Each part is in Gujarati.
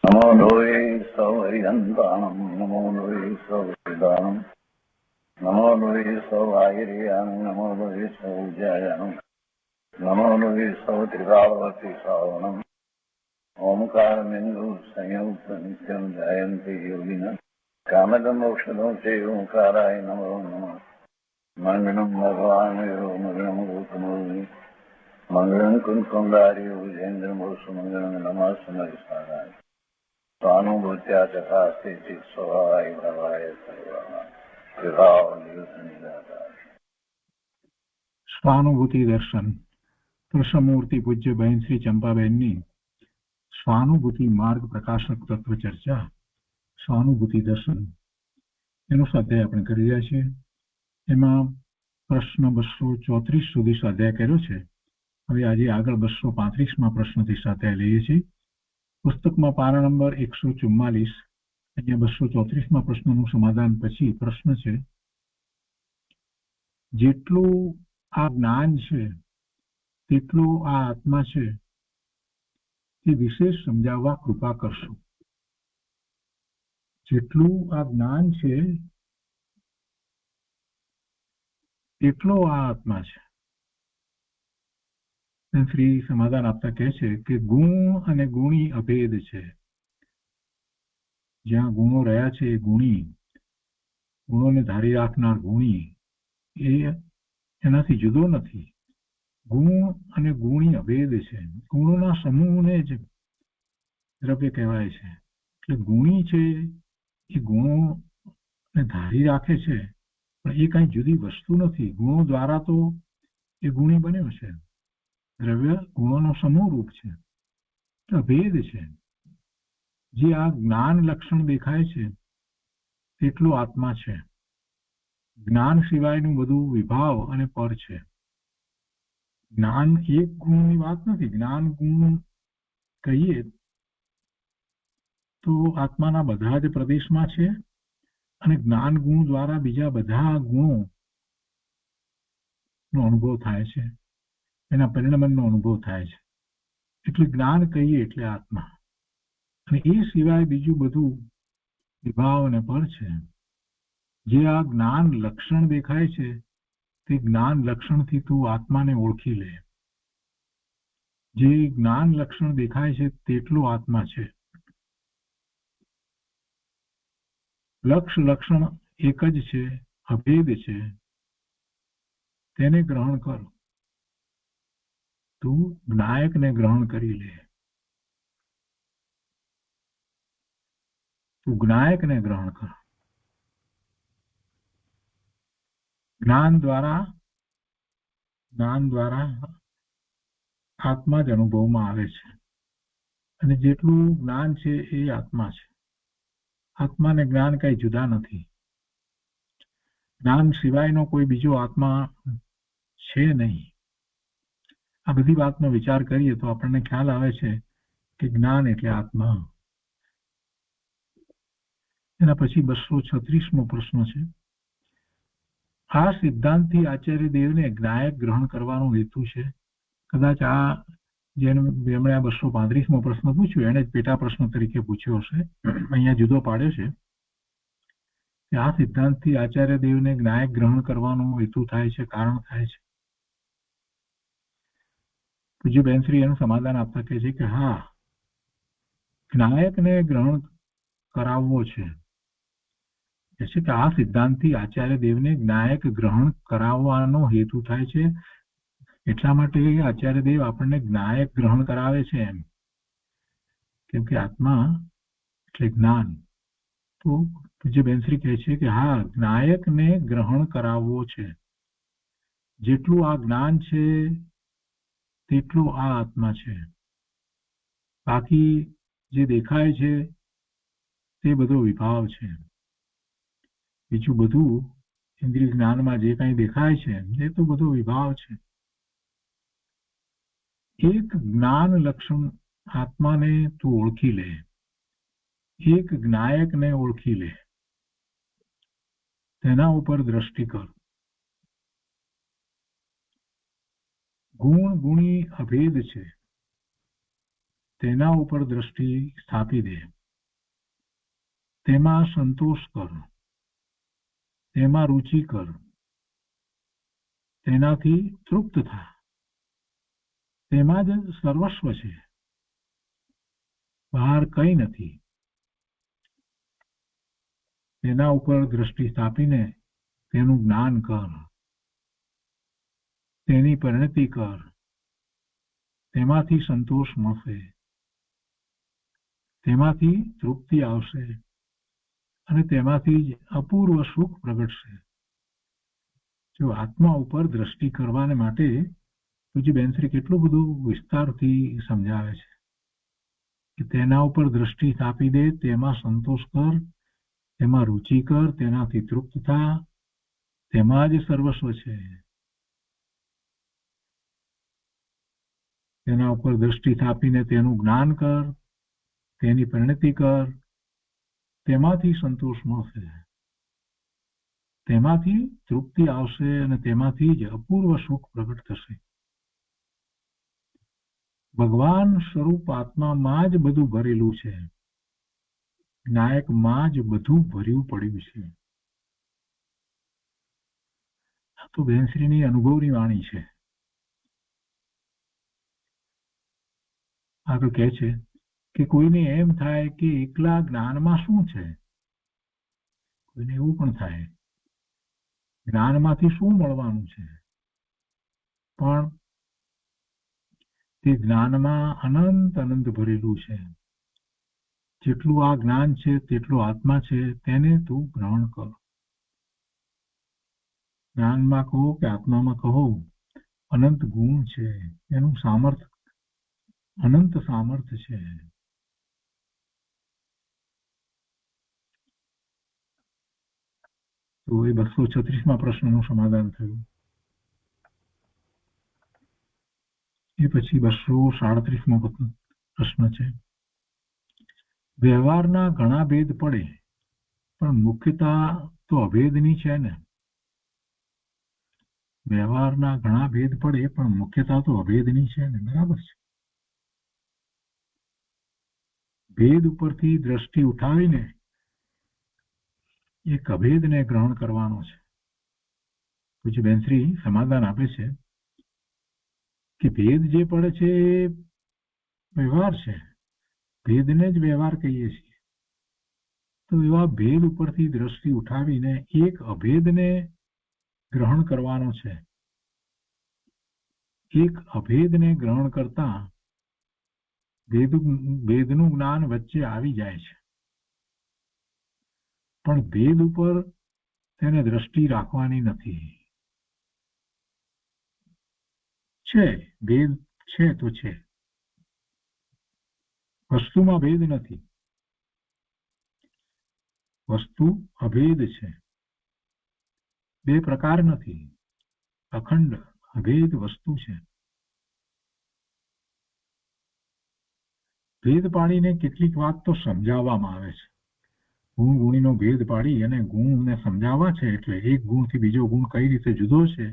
नमो लोये सौहरिहन्तानं नमो लोये सौहृदानं नमो लोये सौभागिर्यानं नमो लोये सौज्यायानं नमो लोये सौत्रिकावती सावनं ओंकारमिन्दु संयुक्त नित्यं जयन्ति योगिनः कामदमोक्षदं चैव ओंकाराय नमो नमः मङ्गलं भगवान् यो मङ्गलं गौतमोऽग्नि मङ्गलं कुन्कुण्डार्यो विजेन्द्रमोसुमङ्गलं नमः समयसाराय स्वानुभूत्या चकास्ते चित् स्वभावाय भवाय સ્વાનુભૂતિ દર્શન કૃષ્ણમૂર્તિ પૂજ્ય બહેન શ્રી ચંપાબેનની સ્વાનુભૂતિ માર્ગ પ્રકાશક તત્વ ચર્ચા સ્વાનુભૂતિ દર્શન એનો સ્વાધ્યાય આપણે કરી રહ્યા છીએ. એમાં પ્રશ્ન 234 સુધી સ્વાધ્યાય કર્યો છે. હવે આજે આગળ 235માં પ્રશ્નથી સ્વાધ્યાય લઈએ છીએ. પુસ્તકમાં પાના નંબર 144, અહીંયા 234માં પ્રશ્નનું સમાધાન પછી પ્રશ્ન છે, જેટલું આ જ્ઞાન છે તેટલું આ આત્મા છે તે વિશેષ સમજાવવા કૃપા કરશો. જેટલું આ જ્ઞાન છે તેટલો આ આત્મા છે. શ્રી સમાધાન આપતા કહે છે કે ગુણ અને ગુણી અભેદ છે. જ્યાં ગુણો રહ્યા છે એ ગુણી, ગુણોને ધારી રાખનાર ગુણી એ એનાથી જુદો નથી. ગુણ અને ગુણી અભેદ છે. ગુણોના સમૂહને જ દ્રવ્ય કહેવાય છે. એટલે ગુણી છે એ ગુણોને ધારી રાખે છે, પણ એ કઈ જુદી વસ્તુ નથી. ગુણો દ્વારા તો એ ગુણી બન્યો છે. દ્રવ્ય ગુણોનો સમૂહ રૂપ છે, અભેદ છે. જે આ જ્ઞાન લક્ષણ દેખાય છે તેટલો આત્મા છે. જ્ઞાન સિવાયનું બધું વિભાવ અને પર છે. જ્ઞાન એક ગુણની વાત નથી. જ્ઞાન ગુણ કહીએ તો આત્માના બધા જ પ્રદેશમાં છે, અને જ્ઞાન ગુણ દ્વારા બીજા બધા ગુણો નો અનુભવ થાય છે, એના પરિણમનનો અનુભવ થાય છે. એટલે જ્ઞાન કહીએ એટલે આત્મા, અને એ સિવાય બીજું બધું વિભાવ અને પર છે. જે આ જ્ઞાન લક્ષણ દેખાય છે તે જ્ઞાન લક્ષણથી તું આત્માને ઓળખી લે. જે જ્ઞાન લક્ષણ દેખાય છે તેટલો આત્મા છે. લક્ષ લક્ષણ એક જ છે, અભેદ છે. તેને ગ્રહણ કર. તું જ્ઞાયકને ગ્રહણ કરી લે. તું જ્ઞાયકને ગ્રહણ કર. જ્ઞાન દ્વારા આત્મા જ અનુભવમાં આવે છે, અને જેટલું જ્ઞાન છે એ આત્મા છે. આત્મા ને જ્ઞાન કઈ જુદા નથી. જ્ઞાન સિવાયનો કોઈ બીજો આત્મા છે નહીં. આ બધી વાતનો વિચાર કરીએ તો આપણને ખ્યાલ આવે છે કે જ્ઞાન એટલે આત્મા. એના પછી 236મો પ્રશ્ન છે, આ સિદ્ધાંતથી આચાર્ય દેવને જ્ઞાયક ગ્રહણ કરવાનો હેતુ છે. કદાચ આ જેમણે આ 235મો પ્રશ્ન પૂછ્યો એને જ પેટા પ્રશ્ન તરીકે પૂછ્યો હશે. અહીંયા જુદો પાડ્યો છે કે આ સિદ્ધાંતથી આચાર્ય દેવને જ્ઞાયક ગ્રહણ કરવાનો હેતુ થાય છે, કારણ થાય છે. પૂજ્ય બેનશ્રી એનું સમાધાન આપતા કહે છે કે હા, જ્ઞાયકને ગ્રહણ કરાવવો છે. કે આ સિદ્ધાંતથી આચાર્ય દેવને જ્ઞાયક ગ્રહણ કરાવવાનો હેતુ થાય છે. એટલા માટે આચાર્ય દેવ આપણને જ્ઞાયક ગ્રહણ કરાવે છે એમ, કેમ કે આત્મા એટલે જ્ઞાન. તો પૂજ્ય બેનશ્રી કહે છે કે હા, જ્ઞાયકને ગ્રહણ કરાવવો છે. જેટલું આ જ્ઞાન છે તેટલું આ આત્મા છે. બાકી જે દેખાય છે તે બધો વિભાવ છે. બીજું બધું ઇન્દ્રિય જ્ઞાનમાં જે કંઈ દેખાય છે એ તો બધો વિભાવ છે. એક જ્ઞાન લક્ષણ આત્માને તું ઓળખી લે. એક જ્ઞાયકને ઓળખી લે. તેના ઉપર દ્રષ્ટિ કર. ગુણ ગુણી અભેદ છે, તેના ઉપર દ્રષ્ટિ સ્થાપી દે. તેમાં સંતોષ કર, તેમાં રુચિ કર, તેનાથી તૃપ્ત થા. તેમાં જ સર્વસ્વ છે, બહાર કંઈ નથી. તેના ઉપર દ્રષ્ટિ સ્થાપીને તેનું જ્ઞાન કર, તેની પરિણતિ કર. તેમાંથી સંતોષ મળશે, તેમાંથી તૃપ્તિ આવશે અને તેમાંથી જ અપૂર્વ સુખ પ્રગટશે. જો આત્મા ઉપર દ્રષ્ટિ કરવાને માટે પૂજ્ય બેનશ્રી કેટલું બધું વિસ્તારથી સમજાવે છે કે તેના ઉપર દ્રષ્ટિ સ્થાપી દે, તેમાં સંતોષ કર, તેમાં રુચિ કર, તેનાથી તૃપ્ત થા. તેમાં જ સર્વસ્વ છે. તેના ઉપર દ્રષ્ટિ સ્થાપીને તેનું જ્ઞાન કર, તેની પરિણતિ કર. તેમાંથી સંતોષ મળશે, તેમાંથી તૃપ્તિ આવશે અને તેમાંથી જ અપૂર્વ સુખ પ્રગટ થશે. ભગવાન સ્વરૂપ આત્મામાં જ બધું ભરેલું છે, નાયકમાં જ બધું ભર્યું પડ્યું છે. આ તો બેનશ્રીની અનુભવની વાણી છે. આગળ કહે છે કે કોઈને એમ થાય કે એકલા જ્ઞાનમાં શું છે. કોઈને એવું પણ થાય જ્ઞાનમાંથી શું મળવાનું છે, પણ તે જ્ઞાનમાં અનંત અનંત ભરેલું છે. જેટલું આ જ્ઞાન છે તેટલું આત્મા છે, તેને તું ગ્રહણ કર. જ્ઞાનમાં કહો કે આત્મામાં કહો, અનંત ગુણ છે, એનું સામર્થ્ય અનંત સામર્થ્ય છે. તો એ 236માં પ્રશ્નનું સમાધાન થયું. એ પછી 237મો પ્રશ્ન છે. વ્યવહારના ઘણા ભેદ પડે પણ મુખ્યતા તો અભેદની છે ને. વ્યવહારના ઘણા ભેદ પડે પણ મુખ્યતા તો અભેદની છે ને. બરાબર છે. ભેદ ઉપરથી દ્રષ્ટિ ઉઠાવીને એક અભેદને ગ્રહણ કરવાનો છે. પૂજ્ય બેનશ્રી સમાધાન આપે છે કે ભેદ જે પડે છે એ વ્યવહાર છે, ભેદને જ વ્યવહાર કહીએ છીએ. તો એવા ભેદ ઉપરથી દ્રષ્ટિ ઉઠાવીને એક અભેદને ગ્રહણ કરવાનો છે. એક અભેદને ગ્રહણ કરતા ભેદનું જ્ઞાન વચ્ચે આવી જાય છે, પણ ભેદ ઉપર તેને દ્રષ્ટિ રાખવાની નથી. છે ભેદ છે તો છે, વસ્તુમાં ભેદ નથી. વસ્તુ અભેદ છે, બે પ્રકાર નથી, અખંડ અભેદ વસ્તુ છે. ભેદ પાડીને કેટલીક વાત તો સમજાવવામાં આવે છે. ગુણ ગુણીનો ભેદ પાડી અને ગુણને સમજાવવા છે, એટલે એક ગુણથી બીજો ગુણ કઈ રીતે જુદો છે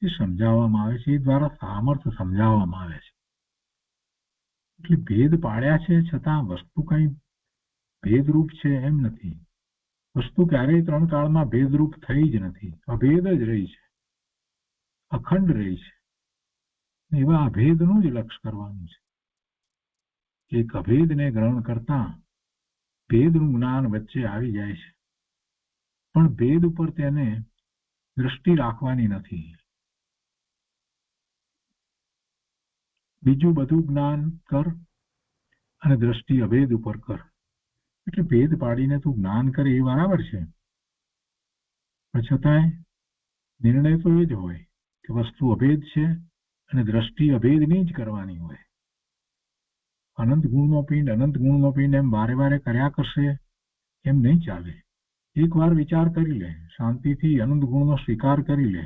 એ સમજાવવામાં આવે છે. એ દ્વારા સામર્થ્ય સમજાવવામાં આવે છે. એટલે ભેદ પાડ્યા છે છતાં વસ્તુ કઈ ભેદરૂપ છે એમ નથી. વસ્તુ ક્યારેય ત્રણ કાળમાં ભેદરૂપ થઈ જ નથી, અભેદ જ રહી છે, અખંડ રહી છે. એવા અભેદનું જ લક્ષ્ય કરવાનું છે. એક અભેદને ગ્રહણ કરતા ભેદનું જ્ઞાન વચ્ચે આવી જાય છે, પણ ભેદ ઉપર તેને દ્રષ્ટિ રાખવાની નથી. બીજું બધું જ્ઞાન કર અને દ્રષ્ટિ અભેદ ઉપર કર. એટલે ભેદ પાડીને તું જ્ઞાન કરે એ બરાબર છે, પણ છતાંય નિર્ણય તો એ જ હોય કે વસ્તુ અભેદ છે અને દ્રષ્ટિ અભેદની જ કરવાની હોય. અનંત ગુણનો પિંડ એમ વારે વારે કર્યા કરશે એમ નહીં ચાલે. એકવાર વિચાર કરી લે, શાંતિથી અનંત ગુણનો સ્વીકાર કરી લે.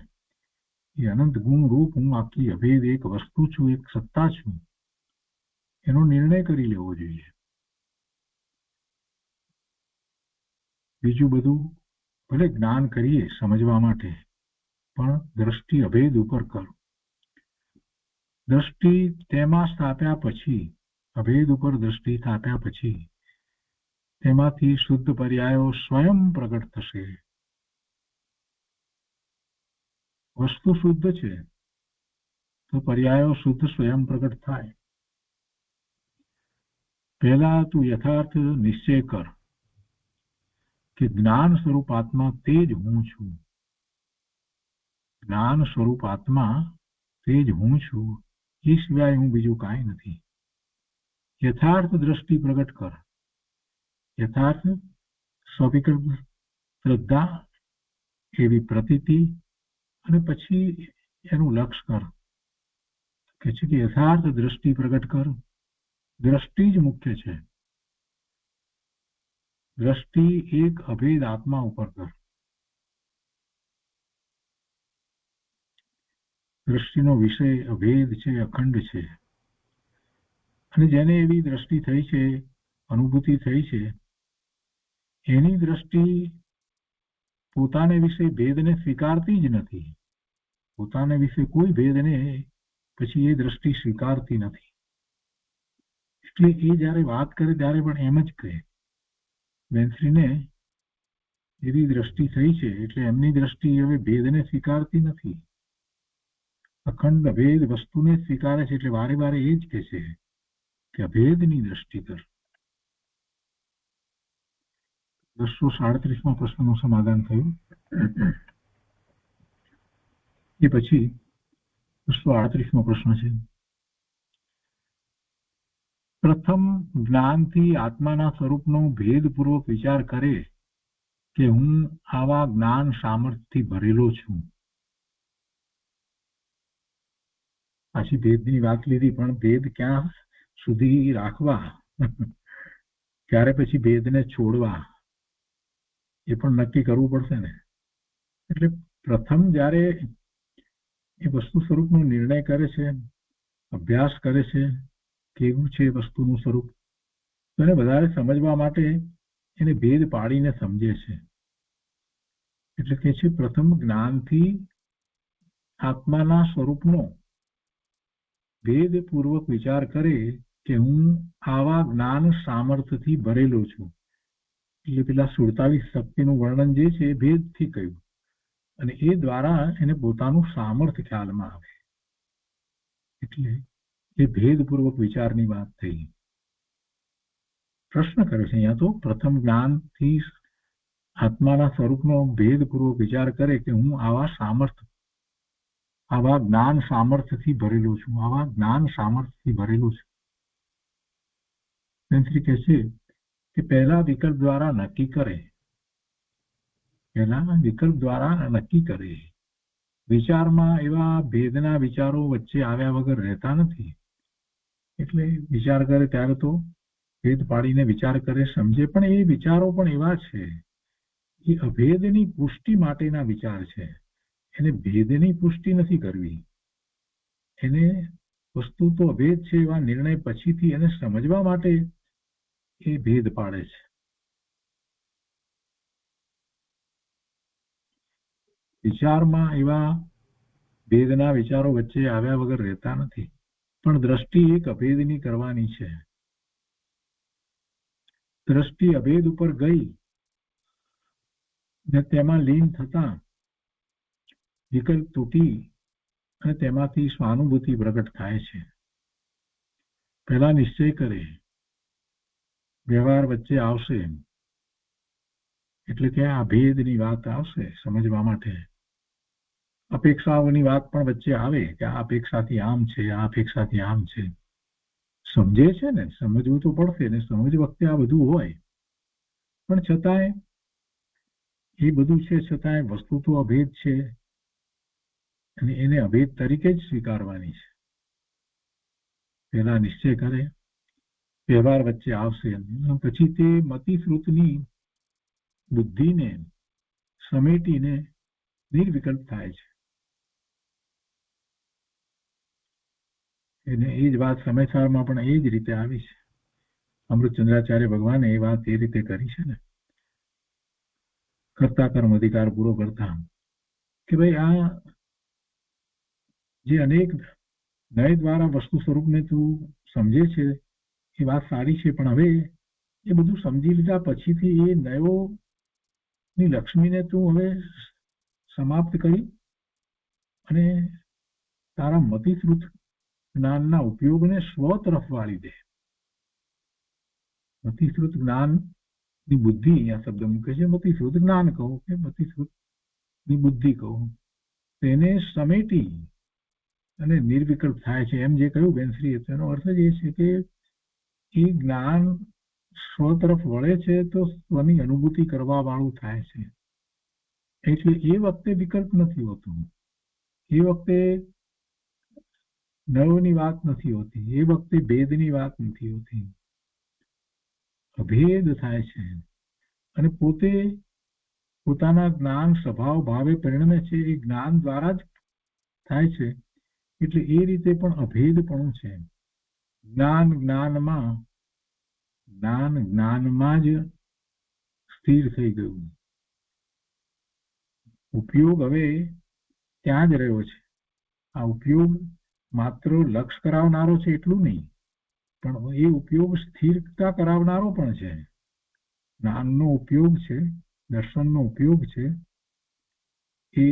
એ અનંત ગુણ રૂપ હું આખી અભેદ એક વસ્તુ છું, એક સત્તા છું, એનો નિર્ણય કરી લેવો જોઈએ. બીજું બધું ભલે જ્ઞાન કરીએ સમજવા માટે, પણ દ્રષ્ટિ અભેદ ઉપર કર. દ્રષ્ટિ તેમાં સ્થાપ્યા પછી, અભેદ ઉપર દ્રષ્ટિ સ્થાપ્યા પછી તેમાંથી શુદ્ધ પર્યાયો સ્વયં પ્રગટ થશે. વસ્તુ શુદ્ધ છે તો પર્યાયો શુદ્ધ સ્વયં પ્રગટ થાય. પહેલા તું યથાર્થ નિશ્ચય કર કે જ્ઞાન સ્વરૂપ આત્મા તે જ હું છું. જ્ઞાન સ્વરૂપ આત્મા તે જ હું છું, એ સિવાય હું બીજું કાંઈ નથી. યથાર્થ દ્રષ્ટિ પ્રગટ કર. યથાર્થ સ્વવિકલ્પ શ્રદ્ધા, એવી પ્રતીતિ, અને પછી એનું લક્ષ કર. કે છે કે યથાર્થ દ્રષ્ટિ પ્રગટ કર. દ્રષ્ટિ જ મુખ્ય છે. દ્રષ્ટિ એક અભેદ આત્મા ઉપર કર. દ્રષ્ટિનો વિષય અભેદ છે, અખંડ છે. અને જેને એવી દ્રષ્ટિ થઈ છે, અનુભૂતિ થઈ છે, એની દ્રષ્ટિ પોતાને વિશે ભેદને સ્વીકારતી જ નથી. પોતાને વિશે કોઈ ભેદને પછી એ દ્રષ્ટિ સ્વીકારતી નથી. એટલે એ જયારે વાત કરે ત્યારે પણ એમ જ કહે, બેનશ્રીને એવી દ્રષ્ટિ થઈ છે એટલે એમની દ્રષ્ટિ હવે ભેદને સ્વીકારતી નથી, અખંડ અભેદ વસ્તુને સ્વીકારે છે. એટલે વારે વારે એ જ કહે છે કે અભેદની દ્રષ્ટિ કર. 237માં પ્રશ્નનું સમાધાન થયું. એ પછી 238મો પ્રશ્ન છે. પ્રથમ જ્ઞાનથી આત્માના સ્વરૂપનો ભેદપૂર્વક વિચાર કરે કે હું આવા જ્ઞાન સામર્થ્યથી ભરેલો છું. પાછી ભેદની વાત લીધી, પણ ભેદ ક્યાં સુધી રાખવા, ત્યારે પછી ભેદને છોડવા, એ પણ નક્કી કરવું પડશે ને. એટલે પ્રથમ જ્યારે એ વસ્તુ સ્વરૂપનો નિર્ણય કરે છે, અભ્યાસ કરે છે, કેવું છે વસ્તુનું સ્વરૂપ, તો એને વધારે સમજવા માટે એને ભેદ પાડીને સમજે છે. એટલે કે છે પ્રથમ જ્ઞાનથી આત્માના સ્વરૂપનો ભેદપૂર્વક વિચાર કરે કે હું આવા જ્ઞાન સામર્થ્યથી ભરેલો છું. એટલે પેલા 47 શક્તિનું વર્ણન જે છે એ ભેદથી કહ્યું, અને એ દ્વારા એને પોતાનું સામર્થ્ય ખ્યાલમાં આવે. એટલે એ ભેદપૂર્વક વિચારની વાત થઈ. પ્રશ્ન કરે છે અહીંયા તો, પ્રથમ જ્ઞાનથી આત્માના સ્વરૂપનો ભેદપૂર્વક વિચાર કરે કે હું આવા જ્ઞાન સામર્થ્યથી ભરેલો છું, આવા જ્ઞાન સામર્થ્યથી ભરેલો છું. શ્રી કહે છે કે પહેલા વિકલ્પ દ્વારા નક્કી કરે. પહેલા વિકલ્પ દ્વારા નક્કી કરે. વિચારમાં એવા ભેદના વિચારો વચ્ચે આવ્યા વગર રહેતા નથી. એટલે વિચાર કરે ત્યારે તો ભેદ પાડીને વિચાર કરે, સમજે, પણ એ વિચારો પણ એવા છે, એ અભેદની પુષ્ટિ માટેના વિચાર છે. એને ભેદની પુષ્ટિ નથી કરવી. એને વસ્તુ તો અભેદ છે એવા નિર્ણય પછીથી એને સમજવા માટે એ ભેદ પાડે છે. વિચારમાં એવા ભેદના વિચારો વચ્ચે આવ્યા વગર રહેતા નથી, પણ દ્રષ્ટિ એક અભેદની કરવાની છે. દ્રષ્ટિ અભેદ ઉપર ગઈ ને તેમાં લીન થતા વિકલ્પ તૂટી અને તેમાંથી સ્વાનુભૂતિ પ્રગટ થાય છે. પહેલા નિશ્ચય કરે, વ્યવહાર વચ્ચે આવશે, એટલે કે આ ભેદની વાત આવશે સમજવા માટે. અપેક્ષાઓની વાત પણ વચ્ચે આવે કે આ અપેક્ષાથી આમ છે, આ અપેક્ષાથી આમ છે. સમજે છે ને, સમજવું તો પડશે ને, સમજ વખતે આ બધું હોય, પણ છતાંય એ બધું છે, છતાંય વસ્તુ તો અભેદ છે અને એને અભેદ તરીકે જ સ્વીકારવાની છે. પહેલા નિશ્ચય કરે, વ્યવહાર વચ્ચે આવશે, પછી તે મતિશ્રુતની બુદ્ધિને સમેટીને નિર્વિકલ્પ થાય છે. એને એ જ વાત સમયસારમાં પણ એ જ રીતે આવી છે. અમૃતચંદ્રાચાર્ય ભગવાને એ વાત એ રીતે કરી છે ને, કર્તા કર્મ અધિકાર પૂરો કરતા, કે ભાઈ આ જે અનેક નય દ્વારા વસ્તુ સ્વરૂપને તું સમજે છે એ વાત સારી છે, પણ હવે એ બધું સમજી લીધા પછીથી એ નયો ની લક્ષ્મીને તું હવે સમાપ્ત કરી અને તારા મતિશ્રુત જ્ઞાનના ઉપયોગને સ્વ તરફ વાળી દે. મતિશ્રુત જ્ઞાન ની બુદ્ધિ આ શબ્દ મૂકે છે. મતિશ્રુત જ્ઞાન કહો કે મતિશ્રુત ની બુદ્ધિ કહો, તેને સમેટી અને નિર્વિકલ્પ થાય છે. એમ જે કહ્યું બેનશ્રી, તેનો અર્થ જ એ છે કે એ જ્ઞાન સ્વ તરફ વળે છે તો સ્વની અનુભૂતિ કરવા વાળું થાય છે. એટલે એ વખતે વિકલ્પ નથી હોતું, એ વખતે નવની વાત નથી હોતી, એ વખતે ભેદની વાત નથી હોતી. અભેદ થાય છે અને પોતે પોતાના જ્ઞાન સ્વભાવ ભાવે પરિણમે છે. એ જ્ઞાન દ્વારા જ થાય છે. એટલે એ રીતે પણ અભેદપણું છે. જ્ઞાન જ્ઞાનમાં જ સ્થિર થઈ ગયું. ઉપયોગ હવે ત્યાં જ રહ્યો છે. આ ઉપયોગ માત્ર લક્ષ કરાવનારો છે એટલું નહીં, પણ એ ઉપયોગ સ્થિરતા કરાવનારો પણ છે. જ્ઞાનનો ઉપયોગ છે, દર્શનનો ઉપયોગ છે. એ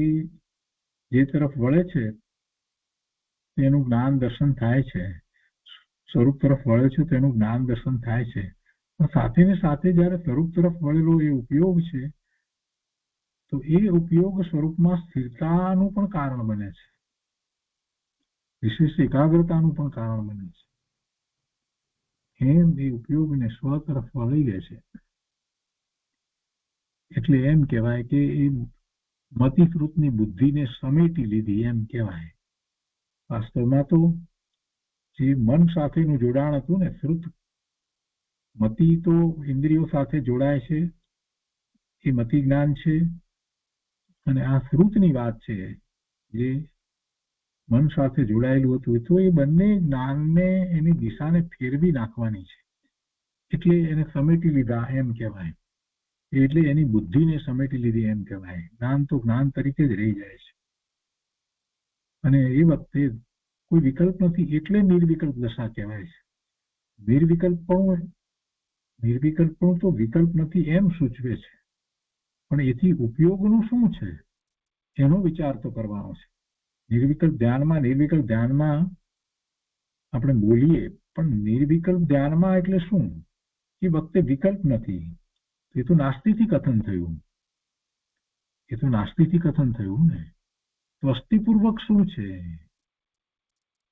જે તરફ વળે છે તેનું જ્ઞાન દર્શન થાય છે. સ્વરૂપ તરફ વળે છે તેનું જ્ઞાન દર્શન થાય છે. પણ સાથે ને સાથે જયારે સ્વરૂપ તરફ વળેલો એ ઉપયોગ છે તો એ ઉપયોગ સ્વરૂપમાં સ્થિરતાનું પણ કારણ બને છે, વિશેષ એકાગ્રતાનું પણ કારણ બને છે. એમ એ ઉપયોગને સ્વ તરફ વળી લે છે. એટલે એમ કહેવાય કે એ મતિશ્રુતની બુદ્ધિને સમેટી લીધી એમ કહેવાય. વાસ્તવમાં તો જે મન સાથેનું જોડાણ હતું ને, શ્રુત મતિ તો ઇન્દ્રિયો સાથે જોડાય છે, એ મતિ જ્ઞાન છે. અને આ શ્રુતની વાત છે જે મન સાથે જોડાયેલું હતું, તો એ બંને જ્ઞાનને એની દિશાને ફેરવી નાખવાની છે. એટલે એને સમેટી લીધા એમ કહેવાય. એટલે એની બુદ્ધિને સમેટી લીધી એમ કહેવાય. જ્ઞાન તો જ્ઞાન તરીકે જ રહી જાય છે અને એ વખતે કોઈ વિકલ્પ નથી, એટલે નિર્વિકલ્પ દશા કહેવાય છે. નિર્વિકલ્પણું તો વિકલ્પ નથી એમ સૂચવે છે, પણ એથી ઉપયોગનું શું છે એનો વિચાર તો કરવાનો છે. નિર્વિકલ્પ ધ્યાનમાં આપણે બોલીએ, પણ નિર્વિકલ્પ ધ્યાનમાં એટલે શું? એ વખતે વિકલ્પ નથી. એ તો નાસ્તિથી કથન થયું ને. સ્વસ્તિપૂર્વક શું છે?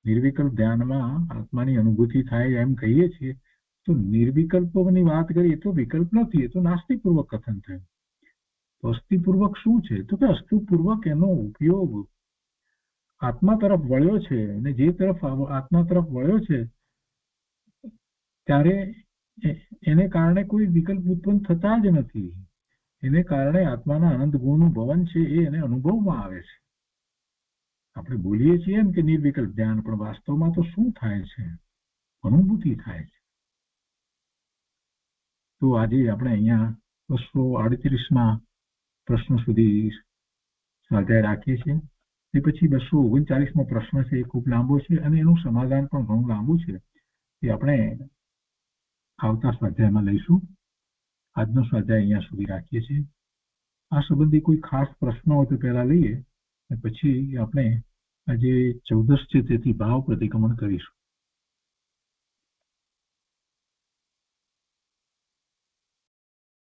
નિર્વિકલ્પ ધ્યાનમાં આત્માની અનુભૂતિ થાય એમ કહીએ છીએ તો નિર્વિકલ્પની વાત કરીએ તો વિકલ્પ નથી, એ તો નાસ્તિપૂર્વક કથન થયું. સ્વસ્તિપૂર્વક શું છે? તો કે અસ્તુપૂર્વક એનો ઉપયોગ આત્મા તરફ વળ્યો છે. અને જે તરફ આત્મા તરફ વળ્યો છે ત્યારે એને કારણે કોઈ વિકલ્પ ઉત્પન્ન થતા જ નથી. એને કારણે આત્માના અનંત ગુણનું ભવન છે એ એને અનુભવમાં આવે છે. આપણે બોલીએ છીએ એમ કે નિર્વિકલ્પ ધ્યાન, પણ વાસ્તવમાં તો શું થાય છે? અનુભૂતિ થાય છે. તો આજે આપણે અહીંયા 238માં પ્રશ્ન સુધી સ્વાધ્યાય રાખીએ છીએ. તે પછી 239મો પ્રશ્ન છે, એ ખૂબ લાંબો છે અને એનું સમાધાન પણ ઘણું લાંબુ છે. એ આપણે આવતા સ્વાધ્યાયમાં લઈશું. આજનો સ્વાધ્યાય અહીંયા સુધી રાખીએ છીએ. આ સંબંધી કોઈ ખાસ પ્રશ્નો હોય તો પહેલા લઈએ અને પછી આપણે આજે 14 છે તેથી ભાવ પ્રતિક્રમણ કરીશું.